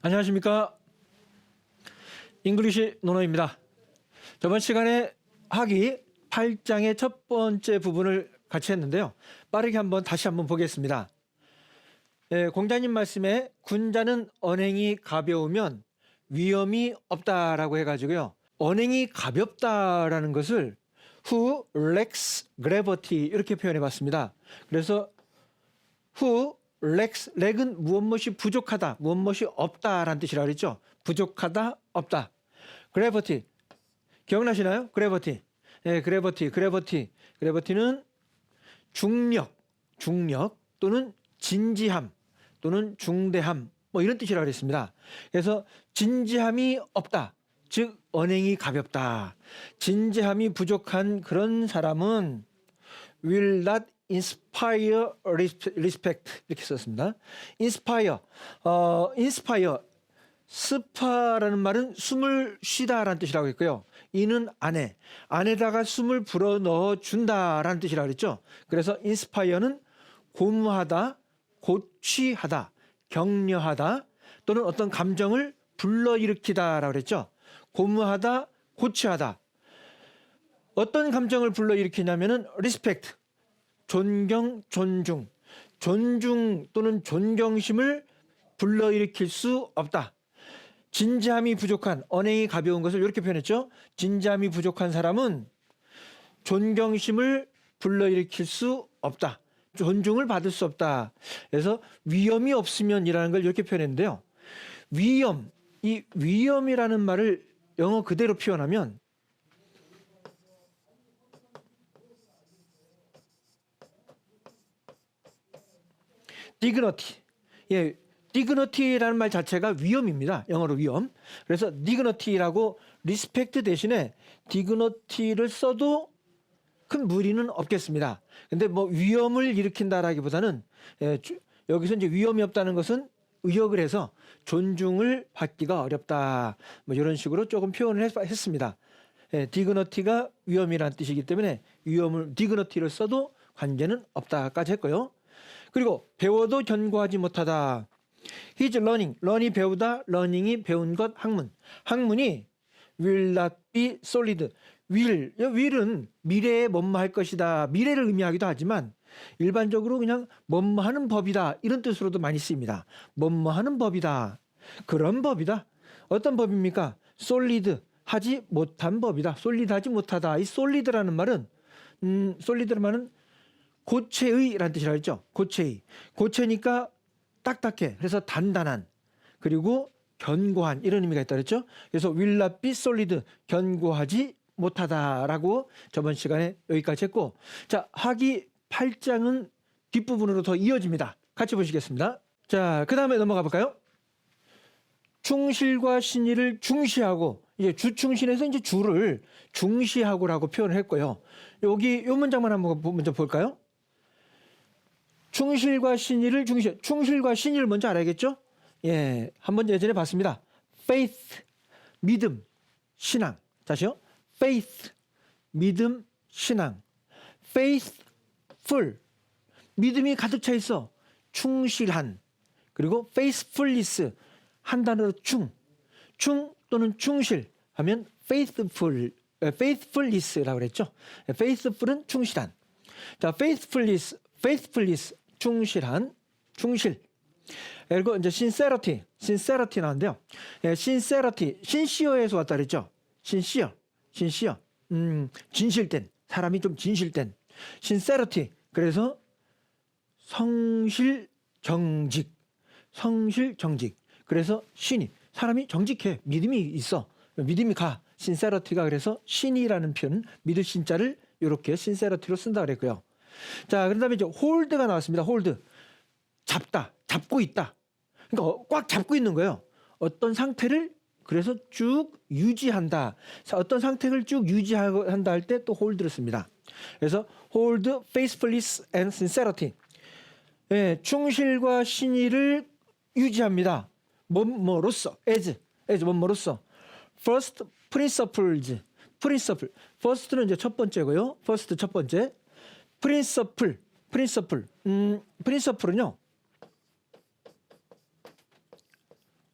안녕하십니까. 잉글리시 논어입니다. 저번 시간에 하기 8장의 첫 번째 부분을 같이 했는데요. 빠르게 다시 한번 보겠습니다. 공자님 말씀에 군자는 언행이 가벼우면 위험이 없다라고 해가지고요. 언행이 가볍다라는 것을 who lacks gravity 이렇게 표현해 봤습니다. 그래서 who lacks, lack은 무엇이 부족하다, 무엇이 없다라는 뜻이라고 그랬죠. 부족하다, 없다. gravity, 기억나시나요? gravity. gravity는 중력 또는 진지함 또는 중대함 뭐 이런 뜻이라고 그랬습니다. 그래서 진지함이 없다. 즉 언행이 가볍다. 진지함이 부족한 그런 사람은 will not inspire respect 이렇게 썼습니다. inspire, 스파라는 말은 숨을 쉬다라는 뜻이라고 했고요. 이는 안에다가 숨을 불어 넣어 준다라는 뜻이라고 했죠. 그래서 inspire는 고무하다, 고취하다, 격려하다 또는 어떤 감정을 불러일으키다라고 그랬죠. 고무하다, 고취하다. 어떤 감정을 불러일으키냐면은 respect, 존경, 존중 또는 존경심을 불러일으킬 수 없다. 진지함이 부족한, 언행이 가벼운 것을 이렇게 표현했죠. 진지함이 부족한 사람은 존경심을 불러일으킬 수 없다. 존중을 받을 수 없다. 그래서 위험이 없으면이라는 걸 이렇게 표현했는데요. 이 위험이라는 말을 영어 그대로 표현하면 dignity. dignity라는 말 자체가 위험입니다. 영어로 위험. 그래서 dignity라고 respect 대신에 dignity를 써도 큰 무리는 없겠습니다. 근데 뭐 위험을 일으킨다라기보다는 여기서 이제 위험이 없다는 것은 의역을 해서 존중을 받기가 어렵다. 뭐 이런 식으로 조금 표현을 했습니다. dignity가 위험이라는 뜻이기 때문에 dignity를 써도 관계는 없다까지 했고요. 그리고 배워도 견고하지 못하다. He's learning이 배우다, learning이 배운 것, 학문이 will not be solid. will은 미래에 뭐뭐 할 것이다. 미래를 의미하기도 하지만 일반적으로 그냥 뭐뭐 하는 법이다. 이런 뜻으로도 많이 쓰입니다. 뭐뭐 하는 법이다. 그런 법이다. 어떤 법입니까? solid, 하지 못한 법이다. solid하지 못하다. 이 solid라는 말은 고체의라는 뜻이라고 했죠. 고체니까 딱딱해. 그래서 단단한. 그리고 견고한 이런 의미가 있다 그랬죠. 그래서 will not be solid, 견고하지 못하다라고 저번 시간에 여기까지 했고, 자, 하기 8장은 뒷부분으로 더 이어집니다. 같이 보시겠습니다. 자, 그 다음에 넘어가 볼까요? 충실과 신의를 중시하고, 이제 주충신에서 이제 주를 중시하고라고 표현을 했고요. 여기 이 문장만 한번 먼저 볼까요? 충실과 신의를 중시. 충실과 신의를 먼저 알아야겠죠? 한번 예전에 봤습니다. faith, 믿음, 신앙. 다시요. faith, 믿음, 신앙. faithful, 믿음이 가득 차 있어. 충실한. 그리고 faithfulness, 한 단어로 충 또는 충실 하면 faithfulness라고 그랬죠. faithful은 충실한. 자, faithfulness, 충실. 그리고 이제 sincerity 나왔는데요. sincere에서 왔다 그랬죠. sincere. 진실된, 사람이 좀 진실된. sincerity. 그래서 성실정직. 그래서 신이, 사람이 정직해. 믿음이 있어. 믿음이 가. sincerity가 그래서 신이라는 표현, 믿을 신자를 이렇게 sincerity로 쓴다 그랬고요. 자, 그 다음에 이제 hold가 나왔습니다. hold. 잡고 있다. 그러니까 꽉 잡고 있는 거예요. 어떤 상태를 그래서 쭉 유지한다. 어떤 상태를 쭉 유지한다 할 때 또 hold를 씁니다. 그래서 hold, faithfulness and sincerity. 충실과 신의를 유지합니다. 뭐로써? as 뭐로써? first principles. first는 이제 첫 번째고요. 첫 번째. principle은요.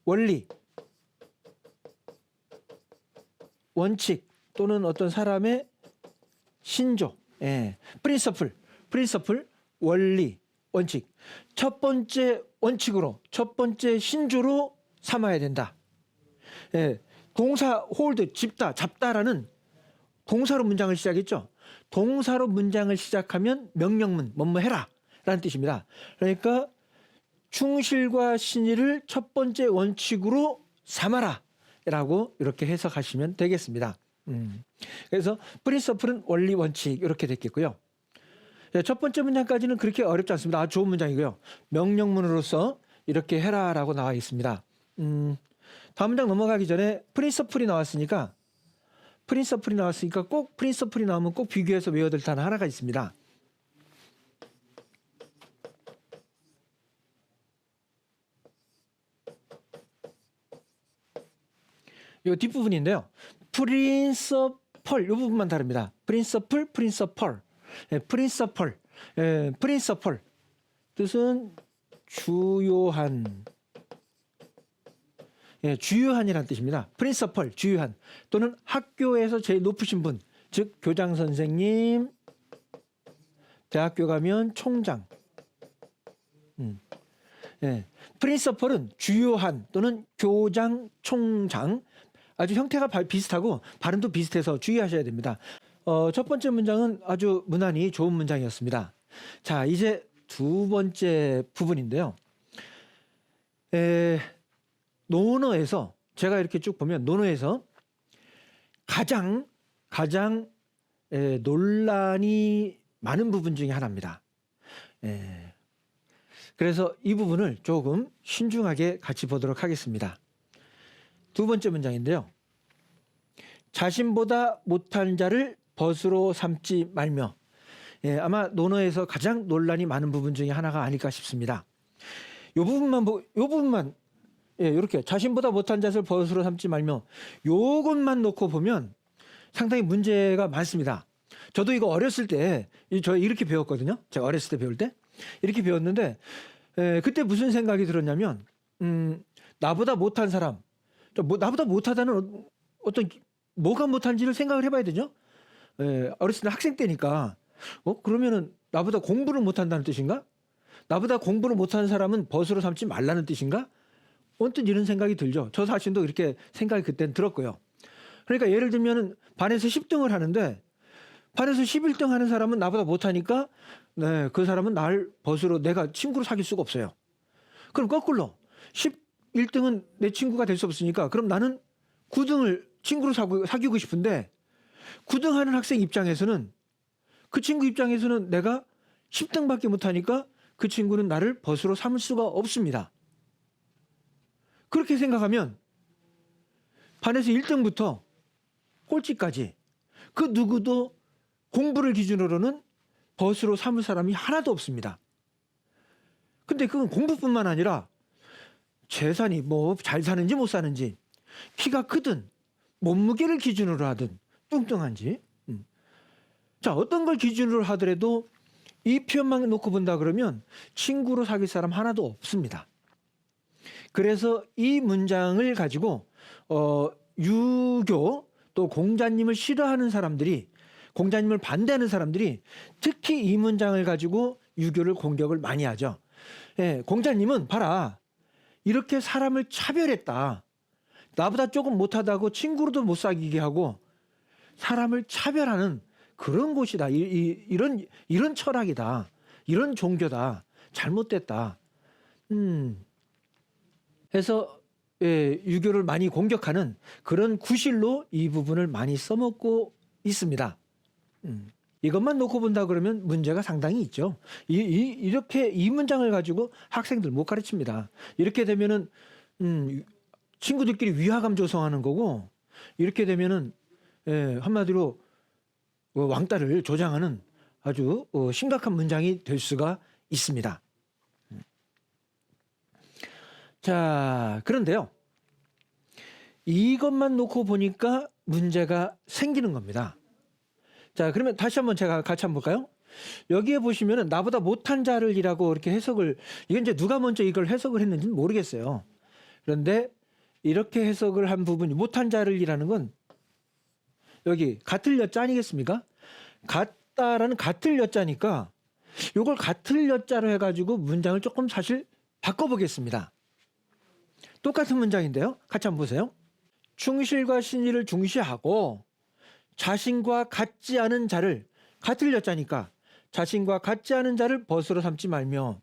원리, 원칙 또는 어떤 사람의 신조, 프린서플, 원리, 원칙. 첫 번째 원칙으로, 첫 번째 신조로 삼아야 된다. 동사 홀드, 집다, 잡다라는 동사로 문장을 시작했죠. 동사로 문장을 시작하면 명령문, 뭐뭐 해라 라는 뜻입니다. 그러니까 충실과 신의를 첫 번째 원칙으로 삼아라 라고 이렇게 해석하시면 되겠습니다. 그래서 프린서플은 원리, 원칙 이렇게 됐겠고요. 첫 번째 문장까지는 그렇게 어렵지 않습니다. 아주 좋은 문장이고요. 명령문으로서 이렇게 해라 라고 나와 있습니다. 다음 문장 넘어가기 전에 프린서플이 나왔으니까 꼭 프린서플이 나오면 꼭 비교해서 외워야 될 단어 하나가 있습니다. 이 뒷부분인데요. 프린서펄 이 부분만 다릅니다. 프린서플. 프린서펄 뜻은 주요한, 주요한이라는 뜻입니다. 프린서펄, 주요한 또는 학교에서 제일 높으신 분, 즉 교장 선생님, 대학교 가면 총장. 프린서펄은 주요한 또는 교장, 총장. 아주 형태가 비슷하고 발음도 비슷해서 주의하셔야 됩니다. 첫 번째 문장은 아주 무난히 좋은 문장이었습니다. 자, 이제 두 번째 부분인데요. 논어에서 제가 이렇게 쭉 보면 논어에서 가장 논란이 많은 부분 중에 하나입니다. 그래서 이 부분을 조금 신중하게 같이 보도록 하겠습니다. 두 번째 문장인데요. 자신보다 못한 자를 벗으로 삼지 말며. 아마 논어에서 가장 논란이 많은 부분 중에 하나가 아닐까 싶습니다. 이 부분만 이렇게 자신보다 못한 자를 벗으로 삼지 말며 요것만 놓고 보면 상당히 문제가 많습니다. 저도 이거 어렸을 때 저 이렇게 배웠거든요. 제가 어렸을 때 배울 때 이렇게 배웠는데 그때 무슨 생각이 들었냐면 나보다 못한 사람, 나보다 못하다는 어떤 뭐가 못한지를 생각을 해봐야 되죠. 어렸을 때 학생 때니까 그러면은 나보다 공부를 못한다는 뜻인가? 나보다 공부를 못하는 사람은 벗으로 삼지 말라는 뜻인가? 언뜻 이런 생각이 들죠. 저 자신도 이렇게 생각이 그때는 들었고요. 그러니까 예를 들면 반에서 10등을 하는데 반에서 11등 하는 사람은 나보다 못하니까 그 사람은 날 벗으로 내가 친구로 사귈 수가 없어요. 그럼 거꾸로 11등은 내 친구가 될 수 없으니까 그럼 나는 9등을 친구로 사귀고 싶은데 9등 하는 학생 입장에서는 그 친구 입장에서는 내가 10등밖에 못하니까 그 친구는 나를 벗으로 삼을 수가 없습니다. 그렇게 생각하면 반에서 1등부터 꼴찌까지 그 누구도 공부를 기준으로는 벗으로 삼을 사람이 하나도 없습니다. 근데 그건 공부뿐만 아니라 재산이 뭐 잘 사는지 못 사는지, 키가 크든 몸무게를 기준으로 하든 뚱뚱한지, 자 어떤 걸 기준으로 하더라도 이 표현만 놓고 본다 그러면 친구로 사귈 사람 하나도 없습니다. 그래서 이 문장을 가지고 유교 또 공자님을 싫어하는 사람들이, 공자님을 반대하는 사람들이 특히 이 문장을 가지고 유교를 공격을 많이 하죠. 공자님은 봐라, 이렇게 사람을 차별했다. 나보다 조금 못하다고 친구로도 못 사귀게 하고 사람을 차별하는 그런 곳이다. 이런 철학이다. 이런 종교다. 잘못됐다. 해서 유교를 많이 공격하는 그런 구실로 이 부분을 많이 써먹고 있습니다. 이것만 놓고 본다 그러면 문제가 상당히 있죠. 이렇게 이 문장을 가지고 학생들 못 가르칩니다. 이렇게 되면은 친구들끼리 위화감 조성하는 거고, 이렇게 되면은 한마디로 왕따를 조장하는 아주 심각한 문장이 될 수가 있습니다. 자, 그런데요, 이것만 놓고 보니까 문제가 생기는 겁니다. 자, 그러면 다시 한번 제가 같이 한번 볼까요? 여기에 보시면은 나보다 못한 자를이라고 이렇게 해석을, 이건 이제 누가 먼저 이걸 해석을 했는지는 모르겠어요. 그런데 이렇게 해석을 한 부분이 못한 자를이라는 건 여기 같을 여자 아니겠습니까? 같다라는 같을 여자니까 이걸 같을 여자로 해가지고 문장을 조금 사실 바꿔보겠습니다. 똑같은 문장인데요. 같이 한번 보세요. 충실과 신의를 중시하고 자신과 같지 않은 자를, 같을 여자니까 자신과 같지 않은 자를 벗으로 삼지 말며.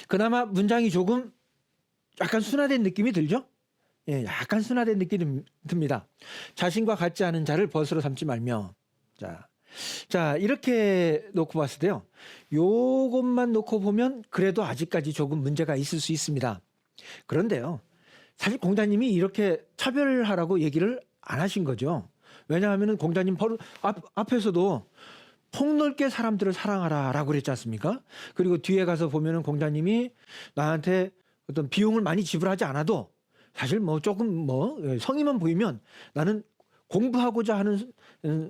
그나마 문장이 조금 약간 순화된 느낌이 들죠? 예, 약간 순화된 느낌이 듭니다. 자신과 같지 않은 자를 벗으로 삼지 말며. 자, 이렇게 놓고 봤을 때요. 요것만 놓고 보면 그래도 아직까지 조금 문제가 있을 수 있습니다. 그런데요. 사실 공자님이 이렇게 차별하라고 얘기를 안 하신 거죠. 왜냐하면 공자님 바로 앞에서도 폭넓게 사람들을 사랑하라라고 그랬지 않습니까? 그리고 뒤에 가서 보면은 공자님이 나한테 어떤 비용을 많이 지불하지 않아도 사실 뭐 조금 뭐 성의만 보이면 나는 공부하고자 하는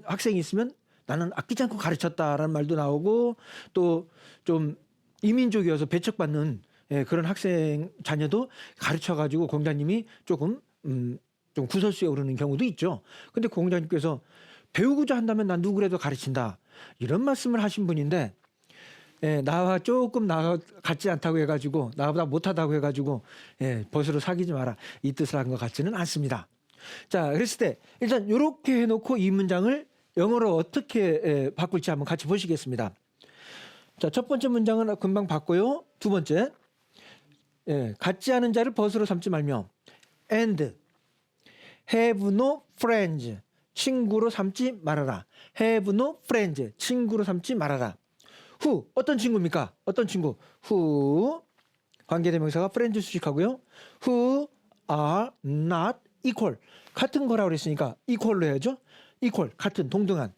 학생이 있으면 나는 아끼지 않고 가르쳤다라는 말도 나오고, 또 좀 이민족이어서 배척받는 그런 학생 자녀도 가르쳐가지고 공자님이 조금 좀 구설수에 오르는 경우도 있죠. 근데 공자님께서 배우고자 한다면 난 누구라도 가르친다, 이런 말씀을 하신 분인데, 나와 조금 같지 않다고 해가지고, 나보다 못하다고 해가지고 벗으로 사귀지 마라, 이 뜻을 한 것 같지는 않습니다. 자, 그랬을 때 일단 이렇게 해놓고 이 문장을 영어로 어떻게 바꿀지 한번 같이 보시겠습니다. 자, 첫 번째 문장은 금방 봤고요. 두 번째, 같지 않은 자를 벗으로 삼지 말며, and have no friends, 친구로 삼지 말아라. have no friends, 친구로 삼지 말아라. who, 어떤 친구입니까? 어떤 친구? who, 관계대명사가 friends 수식하고요. who are not equal, 같은 거라고 그랬으니까 equal로 해야죠. equal, 같은, 동등한.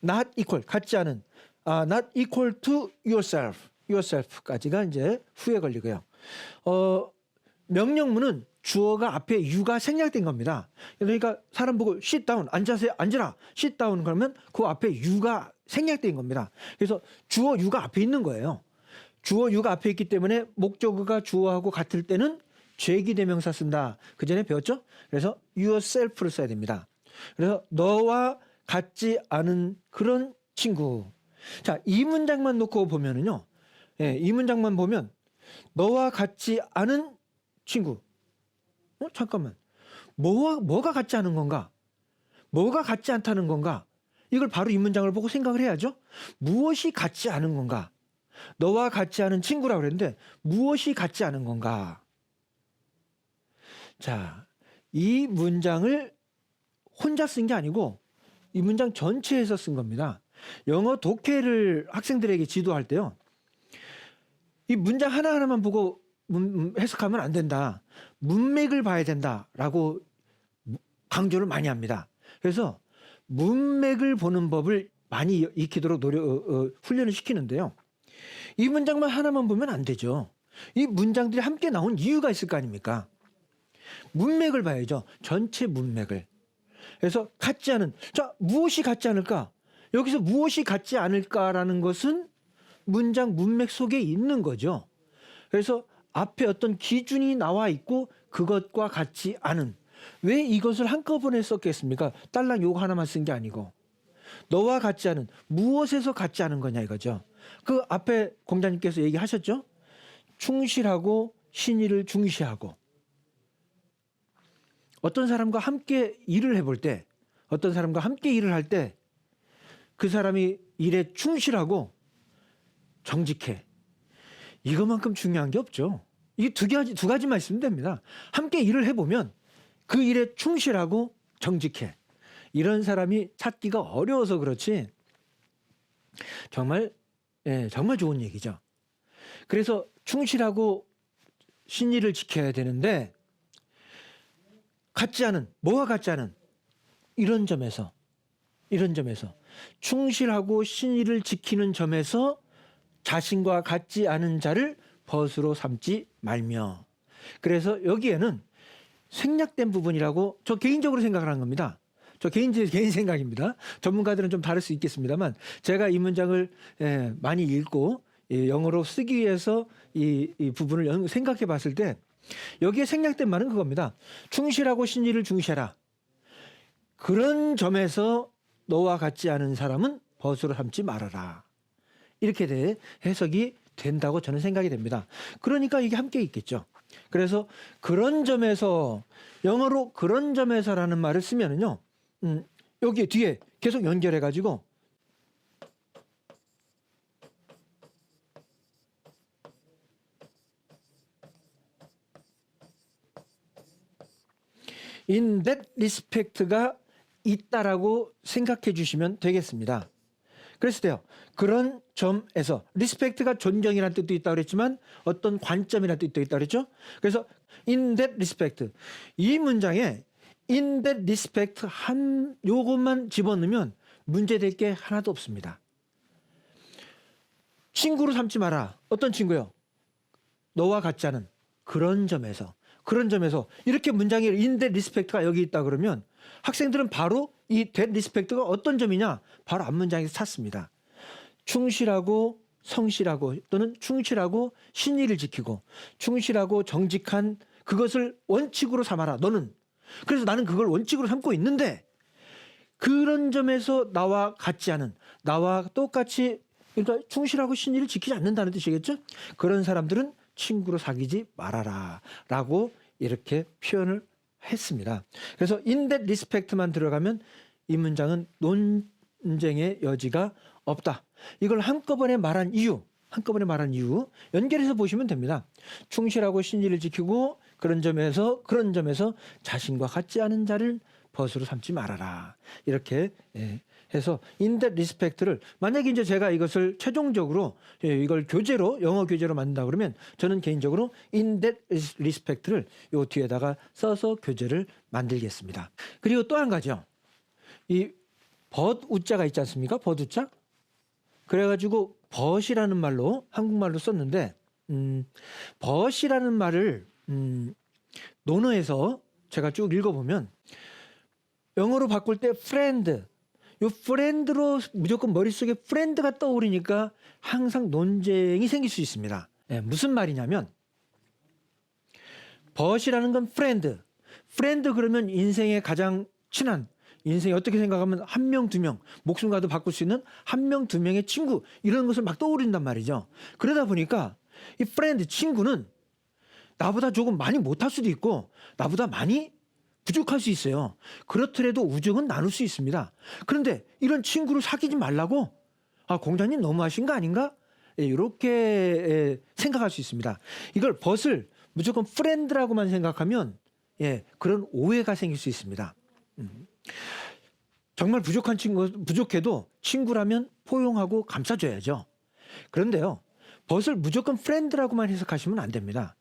not equal, 같지 않은. not equal to yourself까지가 이제 후에 걸리고요. 명령문은 주어가 앞에 you가 생략된 겁니다. 그러니까 사람 보고 sit down, 앉으라, sit down 그러면 그 앞에 you가 생략된 겁니다. 그래서 주어 you가 앞에 있는 거예요. 주어 you가 앞에 있기 때문에 목적어가 주어하고 같을 때는 죄기대명사 쓴다. 그 전에 배웠죠? 그래서 yourself를 써야 됩니다. 그래서 너와 같지 않은 그런 친구. 자, 이 문장만 놓고 보면은요. 이 문장만 보면 너와 같지 않은 친구. 잠깐만. 뭐가 같지 않은 건가? 뭐가 같지 않다는 건가? 이걸 바로 이 문장을 보고 생각을 해야죠. 무엇이 같지 않은 건가? 너와 같지 않은 친구라고 그랬는데 무엇이 같지 않은 건가? 자, 이 문장을 혼자 쓴 게 아니고 이 문장 전체에서 쓴 겁니다. 영어 독해를 학생들에게 지도할 때요. 이 문장 하나하나만 보고 해석하면 안 된다. 문맥을 봐야 된다라고 강조를 많이 합니다. 그래서 문맥을 보는 법을 많이 익히도록 훈련을 시키는데요. 이 문장만 하나만 보면 안 되죠. 이 문장들이 함께 나온 이유가 있을 거 아닙니까? 문맥을 봐야죠. 전체 문맥을. 그래서 같지 않은, 자, 무엇이 같지 않을까? 여기서 무엇이 같지 않을까라는 것은 문장 문맥 속에 있는 거죠. 그래서 앞에 어떤 기준이 나와 있고 그것과 같지 않은. 왜 이것을 한꺼번에 썼겠습니까? 딸랑 요거 하나만 쓴 게 아니고. 너와 같지 않은, 무엇에서 같지 않은 거냐 이거죠. 그 앞에 공자님께서 얘기하셨죠? 충실하고 신의를 중시하고. 어떤 사람과 함께 일을 해볼 때, 어떤 사람과 함께 일을 할 때 그 사람이 일에 충실하고 정직해. 이것만큼 중요한 게 없죠. 이 두 가지만 있으면 됩니다. 함께 일을 해보면 그 일에 충실하고 정직해. 이런 사람이 찾기가 어려워서 그렇지 정말 정말 좋은 얘기죠. 그래서 충실하고 신의를 지켜야 되는데 같지 않은, 뭐가 같지 않은 이런 점에서 충실하고 신의를 지키는 점에서 자신과 같지 않은 자를 벗으로 삼지 말며. 그래서 여기에는 생략된 부분이라고 저 개인적으로 생각을 한 겁니다. 저 개인 생각입니다. 전문가들은 좀 다를 수 있겠습니다만 제가 이 문장을 많이 읽고 영어로 쓰기 위해서 이 부분을 생각해 봤을 때 여기에 생략된 말은 그겁니다. 충실하고 신의를 중시하라. 그런 점에서 너와 같지 않은 사람은 벗으로 삼지 말아라. 이렇게 해석이 된다고 저는 생각이 됩니다. 그러니까 이게 함께 있겠죠. 그래서 그런 점에서, 영어로 그런 점에서라는 말을 쓰면은요, 여기 뒤에 계속 연결해 가지고 in that respect가 있다라고 생각해 주시면 되겠습니다. 그랬을 때요, 그런 점에서, respect가 존경이라는 뜻도 있다고 그랬지만 어떤 관점이라는 뜻도 있다고 그랬죠. 그래서 in that respect, 이 문장에 in that respect 요것만 집어넣으면 문제될 게 하나도 없습니다. 친구로 삼지 마라. 어떤 친구요? 너와 같지 않은 그런 점에서, 그런 점에서. 이렇게 문장에 in that respect가 여기 있다 그러면 학생들은 바로 이 that respect가 어떤 점이냐, 바로 앞문장에서 찾습니다. 충실하고 성실하고, 또는 충실하고 신의를 지키고 충실하고 정직한 그것을 원칙으로 삼아라. 너는. 그래서 나는 그걸 원칙으로 삼고 있는데, 그런 점에서 나와 같지 않은, 나와 똑같이, 그러니까 충실하고 신의를 지키지 않는다는 뜻이겠죠. 그런 사람들은 친구로 사귀지 말아라 라고 이렇게 표현을 했습니다. 그래서 in that respect만 들어가면 이 문장은 논쟁의 여지가 없다. 이걸 한꺼번에 말한 이유 연결해서 보시면 됩니다. 충실하고 신의를 지키고 그런 점에서 자신과 같지 않은 자를 벗으로 삼지 말아라. 이렇게 해서 in that respect를, 만약에 이제 제가 이것을 최종적으로 이걸 교재로, 영어 교재로 만든다 그러면 저는 개인적으로 in that respect를 요 뒤에다가 써서 교재를 만들겠습니다. 그리고 또 한 가지요. 이 벗 우자가 있지 않습니까? 벗 우자. 그래가지고 벗이라는 말로, 한국말로 썼는데, 벗이라는 말을 논어에서 제가 쭉 읽어보면 영어로 바꿀 때 friend, 요 friend로 무조건 머릿속에 friend가 떠오르니까 항상 논쟁이 생길 수 있습니다. 무슨 말이냐면, 벗이라는 건 friend 그러면 인생에 가장 친한, 인생에 어떻게 생각하면 한 명, 두 명, 목숨과도 바꿀 수 있는 한 명, 두 명의 친구, 이런 것을 막 떠오른단 말이죠. 그러다 보니까 이 friend, 친구는 나보다 조금 많이 못할 수도 있고 나보다 많이 부족할 수 있어요. 그렇더라도 우정은 나눌 수 있습니다. 그런데 이런 친구를 사귀지 말라고? 공자님 너무하신 거 아닌가? 이렇게 생각할 수 있습니다. 이걸 벗을 무조건 프렌드라고만 생각하면 그런 오해가 생길 수 있습니다. 정말 부족한 친구, 부족해도 친구라면 포용하고 감싸줘야죠. 그런데요, 벗을 무조건 프렌드라고만 해석하시면 안 됩니다.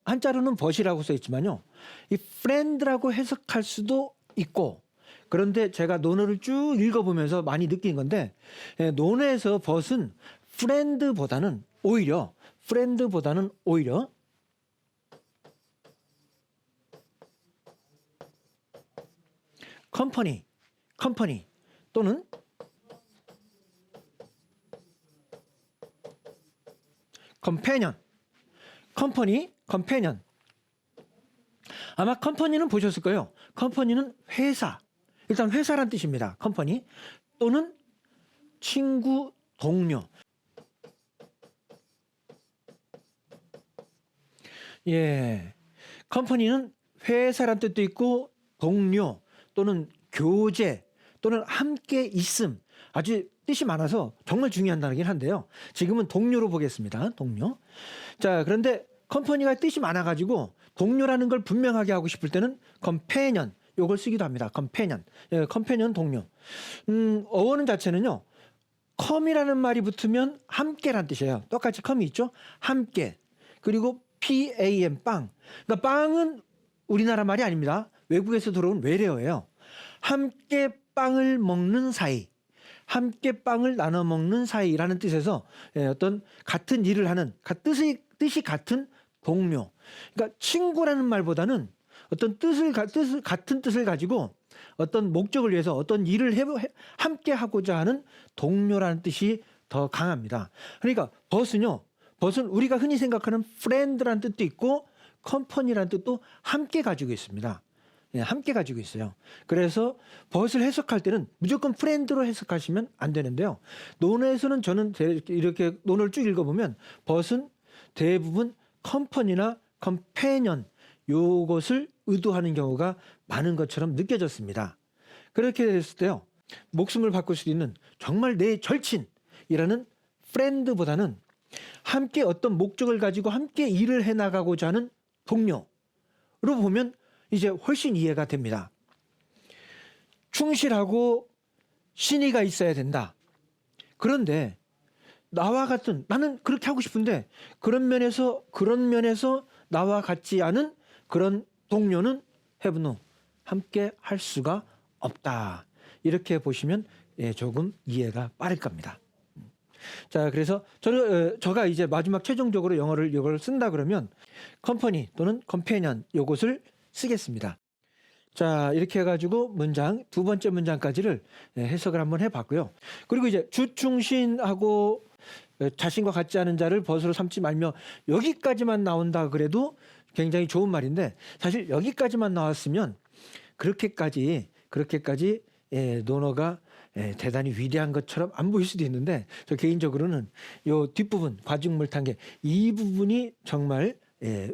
한자로는 벗이라고 써 있지만요, 이 프렌드라고 해석할 수도 있고, 그런데 제가 논어를 쭉 읽어보면서 많이 느낀 건데, 논어에서 벗은 프렌드보다는 오히려 컴퍼니 또는 컴패니언. 아마 컴퍼니는 보셨을 거예요. 컴퍼니는 회사, 일단 회사란 뜻입니다. 컴퍼니 또는 친구, 동료. 컴퍼니는 회사란 뜻도 있고 동료 또는 교제 또는 함께 있음, 아주 뜻이 많아서 정말 중요한 단어긴 한데요. 지금은 동료로 보겠습니다. 동료. 자, 그런데 컴퍼니가 뜻이 많아가지고 동료라는 걸 분명하게 하고 싶을 때는 컴패니언, 요걸 쓰기도 합니다. 컴패니언 동료. 어원은 자체는요, 컴이라는 말이 붙으면 함께란 뜻이에요. 똑같이 컴이 있죠. 함께. 그리고 PAM, 빵. 그러니까 빵은 우리나라 말이 아닙니다. 외국에서 들어온 외래어예요. 함께 빵을 먹는 사이, 함께 빵을 나눠 먹는 사이라는 뜻에서 어떤 같은 일을 하는, 뜻이 같은 동료. 그러니까 친구라는 말보다는 어떤 같은 뜻을 가지고 어떤 목적을 위해서 어떤 일을 함께 하고자 하는 동료라는 뜻이 더 강합니다. 그러니까 벗은 우리가 흔히 생각하는 friend라는 뜻도 있고 컴퍼니라는 뜻도 함께 가지고 있습니다. 예, 함께 가지고 있어요. 그래서 벗을 해석할 때는 무조건 프렌드로 해석하시면 안 되는데요. 논어에서는 저는 이렇게 논어를 쭉 읽어보면 벗은 대부분 컴퍼니나 컴패니언 요것을 의도하는 경우가 많은 것처럼 느껴졌습니다. 그렇게 됐을 때요. 목숨을 바꿀 수 있는 정말 내 절친이라는 프렌드보다는 함께 어떤 목적을 가지고 함께 일을 해나가고자 하는 동료로 보면 이제 훨씬 이해가 됩니다. 충실하고 신의가 있어야 된다. 그런데 나와 같은 나는 그렇게 하고 싶은데 그런 면에서 나와 같지 않은 그런 동료는 have no 함께 할 수가 없다. 이렇게 보시면 조금 이해가 빠를 겁니다. 자, 그래서 저가 이제 마지막 최종적으로 이걸 쓴다 그러면 컴퍼니 또는 컴패니언 요것을 쓰겠습니다. 자, 이렇게 해가지고 두 번째 문장까지를 해석을 한번 해봤고요. 그리고 이제 주충신하고 자신과 같지 않은 자를 벗으로 삼지 말며 여기까지만 나온다 그래도 굉장히 좋은 말인데 사실 여기까지만 나왔으면 그렇게까지 논어가 대단히 위대한 것처럼 안 보일 수도 있는데 저 개인적으로는 요 뒷부분 과중물탄계 이 부분이 정말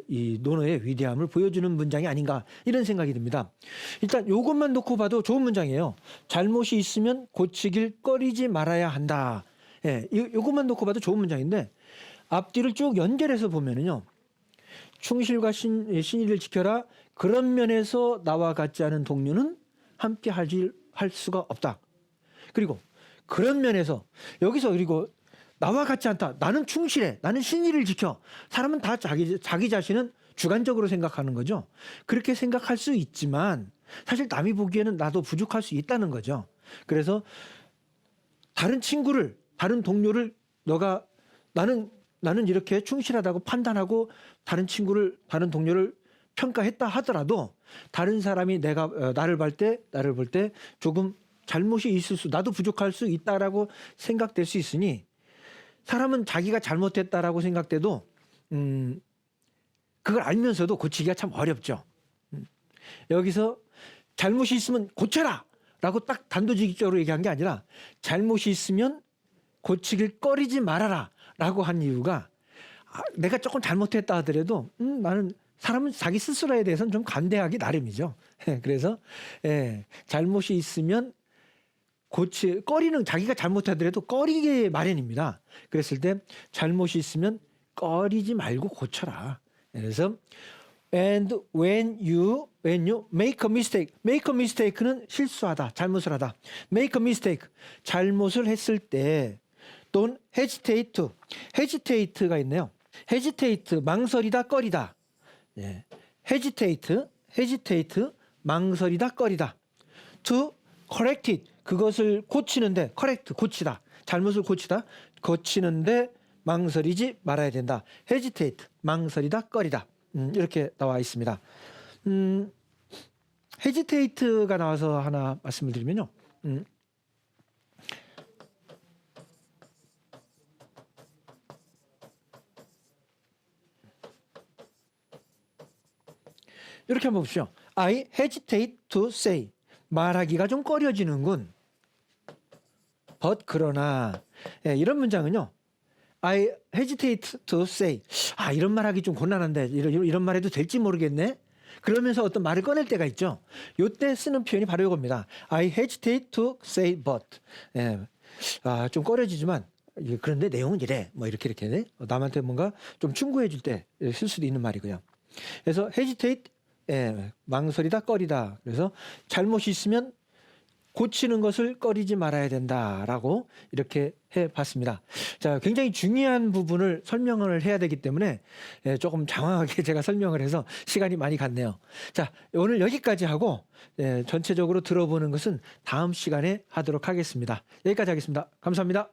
이 논어의 위대함을 보여주는 문장이 아닌가 이런 생각이 듭니다. 일단 요것만 놓고 봐도 좋은 문장이에요. 잘못이 있으면 고치길 꺼리지 말아야 한다. 요것만 놓고 봐도 좋은 문장인데 앞뒤를 쭉 연결해서 보면은요. 충실과 신의를 지켜라. 그런 면에서 나와 같지 않은 동료는 함께 할 수가 없다. 그리고 그런 면에서 여기서 그리고 나와 같지 않다. 나는 충실해. 나는 신의를 지켜. 사람은 다 자기 자신은 주관적으로 생각하는 거죠. 그렇게 생각할 수 있지만 사실 남이 보기에는 나도 부족할 수 있다는 거죠. 그래서 다른 동료를 나는 이렇게 충실하다고 판단하고 다른 동료를 평가했다 하더라도 다른 사람이 나를 볼 때 조금 잘못이 있을 나도 부족할 수 있다라고 생각될 수 있으니 사람은 자기가 잘못했다라고 생각돼도 그걸 알면서도 고치기가 참 어렵죠. 여기서 잘못이 있으면 고쳐라 라고 딱 단도직입적으로 얘기한 게 아니라 잘못이 있으면 고치길 꺼리지 말아라 라고 한 이유가 내가 조금 잘못했다 하더라도 나는 사람은 자기 스스로에 대해서는 좀 관대하기 나름이죠. 그래서 잘못이 있으면 꺼리는 자기가 잘못하더라도 꺼리게 마련입니다. 그랬을 때 잘못이 있으면 꺼리지 말고 고쳐라. 그래서 and when you make a mistake는 실수하다, 잘못을 하다. make a mistake 잘못을 했을 때 don't hesitate가 있네요. hesitate 망설이다, 꺼리다. hesitate 망설이다, 꺼리다. to correct it 그것을 고치는데 고치다. 잘못을 고치는데 망설이지 말아야 된다. hesitate 망설이다, 꺼리다. 이렇게 나와 있습니다. hesitate가 나와서 하나 말씀을 드리면요. 이렇게 한번 보십시오. I hesitate to say. 말하기가 좀 꺼려지는군. but 그러나 이런 문장은요. I hesitate to say. 이런 말하기 좀 곤란한데 이런 말해도 될지 모르겠네. 그러면서 어떤 말을 꺼낼 때가 있죠. 이때 쓰는 표현이 바로 이겁니다. I hesitate to say but. 좀 꺼려지지만 그런데 내용은 이래. 뭐 이렇게 남한테 뭔가 좀 충고해 줄 때 쓸 수도 있는 말이고요. 그래서 hesitate 망설이다, 꺼리다. 그래서 잘못이 있으면 고치는 것을 꺼리지 말아야 된다라고 이렇게 해봤습니다. 자, 굉장히 중요한 부분을 설명을 해야 되기 때문에 조금 장황하게 제가 설명을 해서 시간이 많이 갔네요. 자, 오늘 여기까지 하고 전체적으로 들어보는 것은 다음 시간에 하도록 하겠습니다. 여기까지 하겠습니다. 감사합니다.